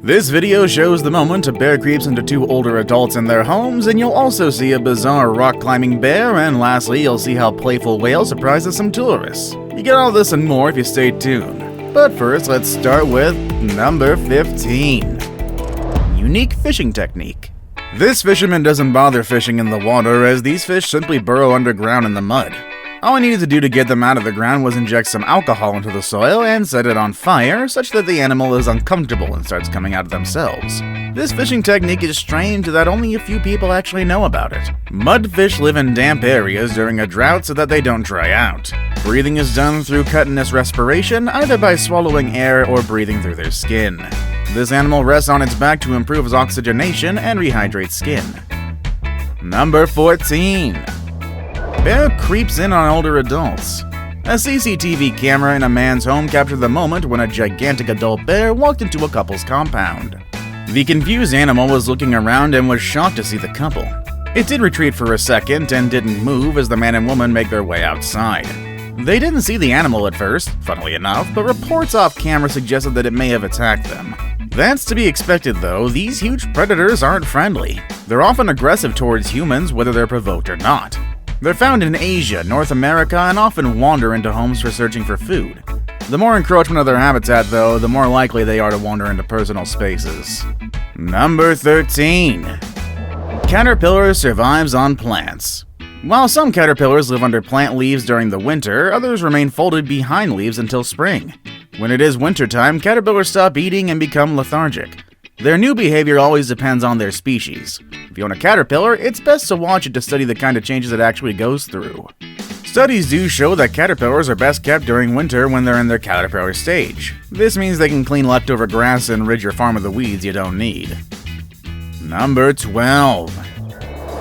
This video shows the moment a bear creeps into two older adults in their homes, and you'll also see a bizarre rock-climbing bear, and lastly, you'll see how playful whale surprises some tourists. You get all this and more if you stay tuned. But first, let's start with number 15. Unique fishing technique. This fisherman doesn't bother fishing in the water, as these fish simply burrow underground in the mud. All I needed to do to get them out of the ground was inject some alcohol into the soil and set it on fire, such that the animal is uncomfortable and starts coming out of themselves. This fishing technique is strange that only a few people actually know about it. Mudfish live in damp areas during a drought so that they don't dry out. Breathing is done through cutaneous respiration, either by swallowing air or breathing through their skin. This animal rests on its back to improve its oxygenation and rehydrate skin. Number 14. Bear creeps in on older adults. A CCTV camera in a man's home captured the moment when a gigantic adult bear walked into a couple's compound. The confused animal was looking around and was shocked to see the couple. It did retreat for a second and didn't move as the man and woman make their way outside. They didn't see the animal at first, funnily enough, but reports off camera suggested that it may have attacked them. That's to be expected though, these huge predators aren't friendly. They're often aggressive towards humans whether they're provoked or not. They're found in Asia, North America, and often wander into homes for searching for food. The more encroachment of their habitat, though, the more likely they are to wander into personal spaces. Number 13. Caterpillar survives on plants. While some caterpillars live under plant leaves during the winter, others remain folded behind leaves until spring. When it is wintertime, caterpillars stop eating and become lethargic. Their new behavior always depends on their species. If you own a caterpillar, it's best to watch it to study the kind of changes it actually goes through. Studies do show that caterpillars are best kept during winter when they're in their caterpillar stage. This means they can clean leftover grass and rid your farm of the weeds you don't need. Number 12.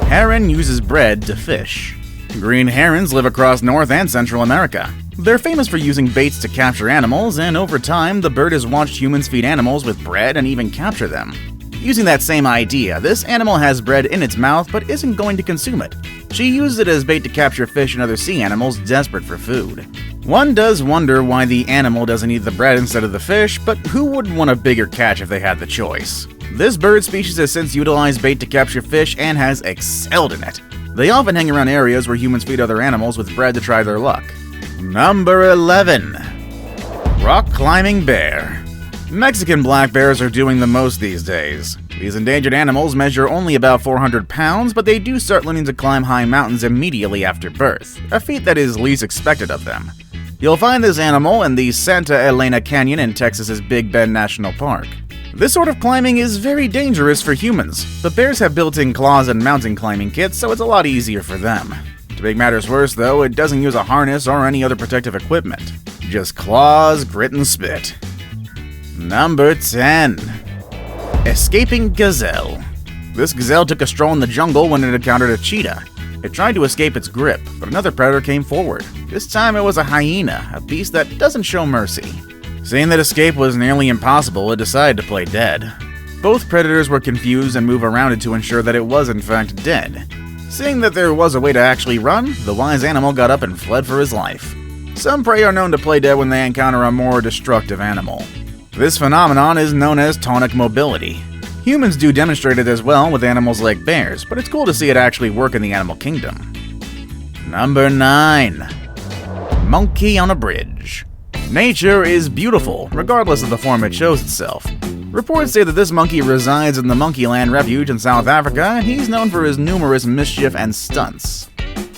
Heron uses bread to fish. Green herons live across North and Central America. They're famous for using baits to capture animals, and over time, the bird has watched humans feed animals with bread and even capture them. Using that same idea, this animal has bread in its mouth but isn't going to consume it. She uses it as bait to capture fish and other sea animals desperate for food. One does wonder why the animal doesn't eat the bread instead of the fish, but who wouldn't want a bigger catch if they had the choice? This bird species has since utilized bait to capture fish and has excelled in it. They often hang around areas where humans feed other animals with bread to try their luck. Number 11. Rock climbing bear. Mexican black bears are doing the most these days. These endangered animals measure only about 400 pounds, but they do start learning to climb high mountains immediately after birth, a feat that is least expected of them. You'll find this animal in the Santa Elena Canyon in Texas's Big Bend National Park. This sort of climbing is very dangerous for humans, but bears have built-in claws and mountain climbing kits, so it's a lot easier for them. To make matters worse though, it doesn't use a harness or any other protective equipment. Just claws, grit, and spit. Number 10. Escaping gazelle. This gazelle took a stroll in the jungle when it encountered a cheetah. It tried to escape its grip, but another predator came forward. This time it was a hyena, a beast that doesn't show mercy. Seeing that escape was nearly impossible, it decided to play dead. Both predators were confused and moved around it to ensure that it was in fact dead. Seeing that there was a way to actually run, the wise animal got up and fled for his life. Some prey are known to play dead when they encounter a more destructive animal. This phenomenon is known as tonic mobility. Humans do demonstrate it as well with animals like bears, but it's cool to see it actually work in the animal kingdom. Number 9. Monkey on a bridge. Nature is beautiful, regardless of the form it shows itself. Reports say that this monkey resides in the Monkeyland Refuge in South Africa, and he's known for his numerous mischief and stunts.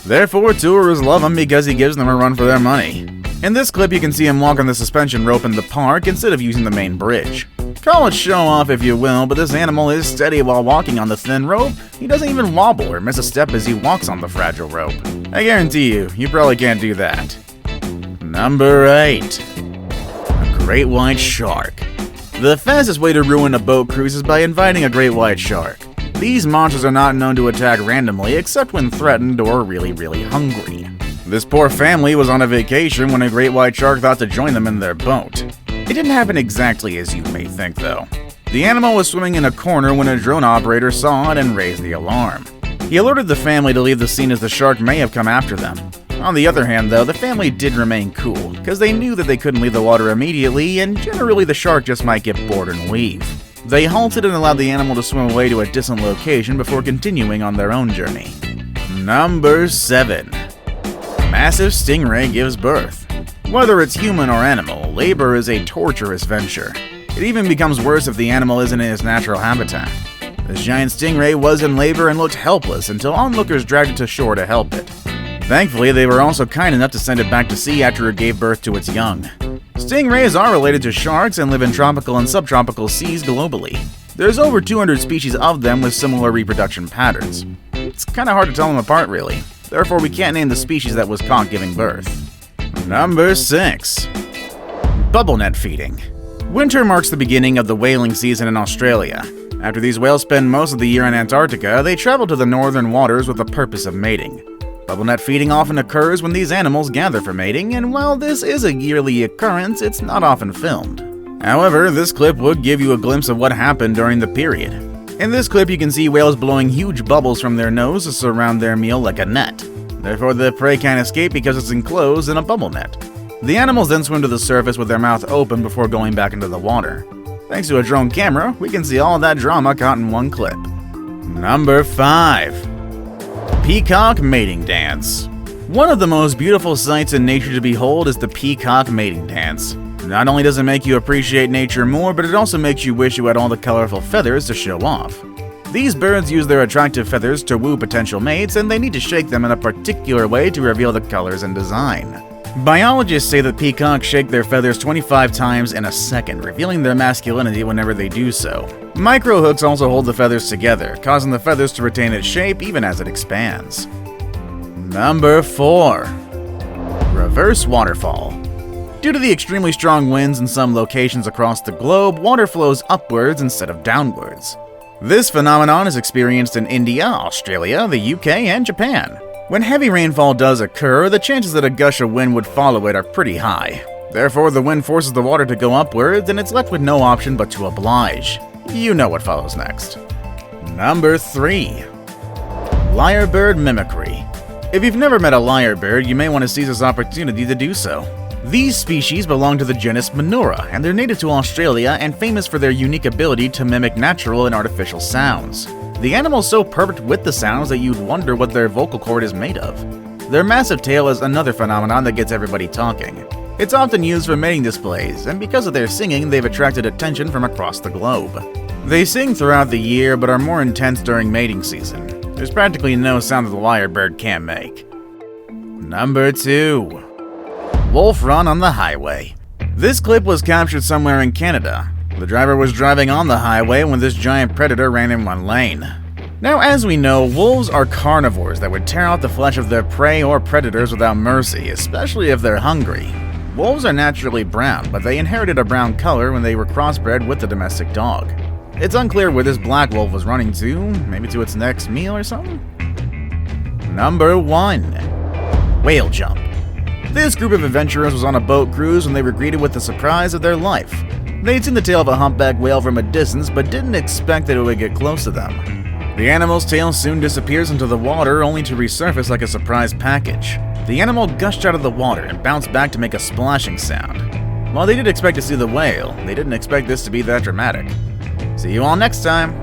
Therefore, tourists love him because he gives them a run for their money. In this clip, you can see him walk on the suspension rope in the park instead of using the main bridge. Call it show off if you will, but this animal is steady while walking on the thin rope. He doesn't even wobble or miss a step as he walks on the fragile rope. I guarantee you probably can't do that. Number 8. A great white shark. The fastest way to ruin a boat cruise is by inviting a great white shark. These monsters are not known to attack randomly except when threatened or really hungry. This poor family was on a vacation when a great white shark thought to join them in their boat. It didn't happen exactly as you may think though. The animal was swimming in a corner when a drone operator saw it and raised the alarm. He alerted the family to leave the scene as the shark may have come after them. On the other hand though, the family did remain cool, because they knew that they couldn't leave the water immediately, and generally the shark just might get bored and leave. They halted and allowed the animal to swim away to a distant location before continuing on their own journey. Number 7. Massive stingray gives birth. Whether it's human or animal, labor is a torturous venture. It even becomes worse if the animal isn't in its natural habitat. This giant stingray was in labor and looked helpless until onlookers dragged it to shore to help it. Thankfully, they were also kind enough to send it back to sea after it gave birth to its young. Stingrays are related to sharks and live in tropical and subtropical seas globally. There's over 200 species of them with similar reproduction patterns. It's kind of hard to tell them apart, really. Therefore, we can't name the species that was caught giving birth. Number 6. Bubble net feeding. Winter marks the beginning of the whaling season in Australia. After these whales spend most of the year in Antarctica, they travel to the northern waters with the purpose of mating. Bubble net feeding often occurs when these animals gather for mating, and while this is a yearly occurrence, it's not often filmed. However, this clip would give you a glimpse of what happened during the period. In this clip, you can see whales blowing huge bubbles from their nose to surround their meal like a net. Therefore, the prey can't escape because it's enclosed in a bubble net. The animals then swim to the surface with their mouth open before going back into the water. Thanks to a drone camera, we can see all that drama caught in one clip. Number 5. Peacock mating dance. One of the most beautiful sights in nature to behold is the peacock mating dance. Not only does it make you appreciate nature more, but it also makes you wish you had all the colorful feathers to show off. These birds use their attractive feathers to woo potential mates, and they need to shake them in a particular way to reveal the colors and design. Biologists say that peacocks shake their feathers 25 times in a second, revealing their masculinity whenever they do so. Microhooks also hold the feathers together, causing the feathers to retain its shape even as it expands. Number 4. Reverse waterfall. Due to the extremely strong winds in some locations across the globe, water flows upwards instead of downwards. This phenomenon is experienced in India, Australia, the UK, and Japan. When heavy rainfall does occur, the chances that a gush of wind would follow it are pretty high. Therefore, the wind forces the water to go upwards, and it's left with no option but to oblige. You know what follows next. Number 3. Lyrebird mimicry. If you've never met a lyrebird, you may want to seize this opportunity to do so. These species belong to the genus Menura, and they're native to Australia and famous for their unique ability to mimic natural and artificial sounds. The animal's so perfect with the sounds that you'd wonder what their vocal cord is made of. Their massive tail is another phenomenon that gets everybody talking. It's often used for mating displays, and because of their singing, they've attracted attention from across the globe. They sing throughout the year, but are more intense during mating season. There's practically no sound that the lyrebird can't make. Number 2. Wolf run on the highway. This clip was captured somewhere in Canada. The driver was driving on the highway when this giant predator ran in one lane. Now, as we know, wolves are carnivores that would tear out the flesh of their prey or predators without mercy, especially if they're hungry. Wolves are naturally brown, but they inherited a brown color when they were crossbred with the domestic dog. It's unclear where this black wolf was running to, maybe to its next meal or something? Number 1. Whale jump. This group of adventurers was on a boat cruise when they were greeted with the surprise of their life. They'd seen the tail of a humpback whale from a distance, but didn't expect that it would get close to them. The animal's tail soon disappears into the water, only to resurface like a surprise package. The animal gushed out of the water and bounced back to make a splashing sound. While they did expect to see the whale, they didn't expect this to be that dramatic. See you all next time!